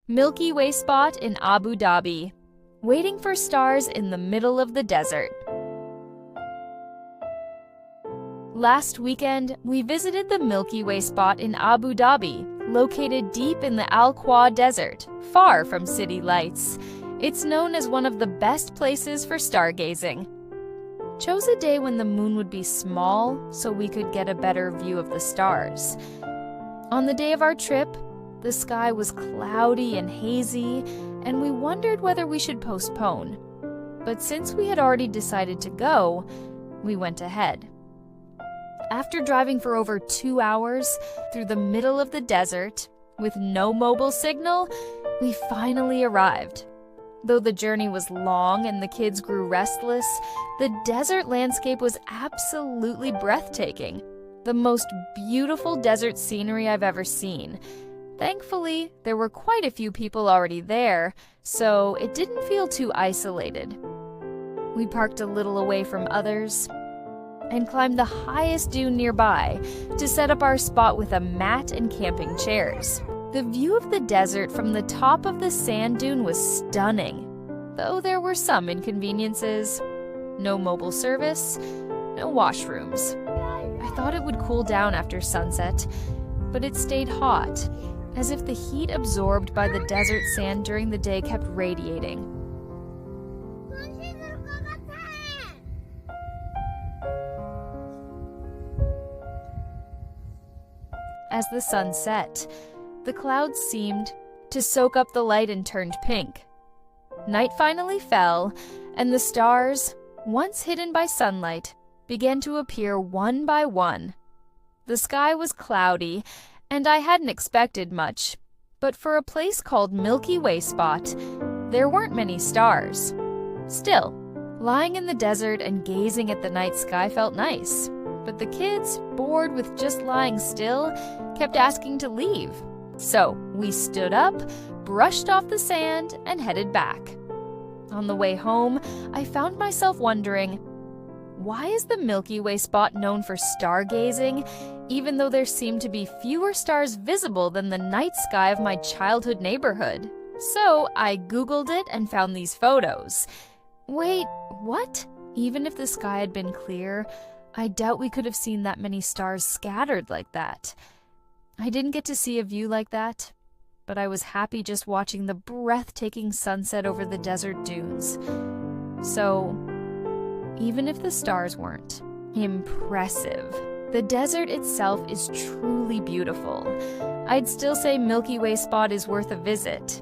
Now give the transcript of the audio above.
Milky Way spot in Abu Dhabi, waiting for stars in the middle of the desert. Last weekend, we visited the Milky Way spot in Abu Dhabi, located deep in the Al Quwa Desert, far from city lights. It's known as one of the best places for stargazing. Chose a day when the moon would be small so we could get a better view of the stars. On the day of our trip, the sky was cloudy and hazy, and we wondered whether we should postpone. But since we had already decided to go, we went ahead. After driving for over 2 hours through the middle of the desert, with no mobile signal, we finally arrived. Though the journey was long and the kids grew restless, the desert landscape was absolutely breathtaking. The most beautiful desert scenery I've ever seen. Thankfully, there were quite a few people already there, so it didn't feel too isolated. We parked a little away from others and climbed the highest dune nearby to set up our spot with a mat and camping chairs. The view of the desert from the top of the sand dune was stunning, though there were some inconveniences. No mobile service, no washrooms. I thought it would cool down after sunset, but it stayed hot, as if the heat absorbed by the desert sand during the day kept radiating. As the sun set, the clouds seemed to soak up the light and turned pink. Night finally fell, and the stars, once hidden by sunlight, began to appear one by one. The sky was cloudy, and I hadn't expected much, but for a place called Milky Way spot, there weren't many stars. Still, lying in the desert and gazing at the night sky felt nice, but the kids, bored with just lying still, kept asking to leave. So we stood up, brushed off the sand, and headed back. On the way home, I found myself wondering, why is the Milky Way spot known for stargazing, even though there seem to be fewer stars visible than the night sky of my childhood neighborhood? So I Googled it and found these photos. Wait, what? Even if the sky had been clear, I doubt we could have seen that many stars scattered like that. I didn't get to see a view like that, but I was happy just watching the breathtaking sunset over the desert dunes. So, even if the stars weren't impressive, the desert itself is truly beautiful. I'd still say Milky Way spot is worth a visit.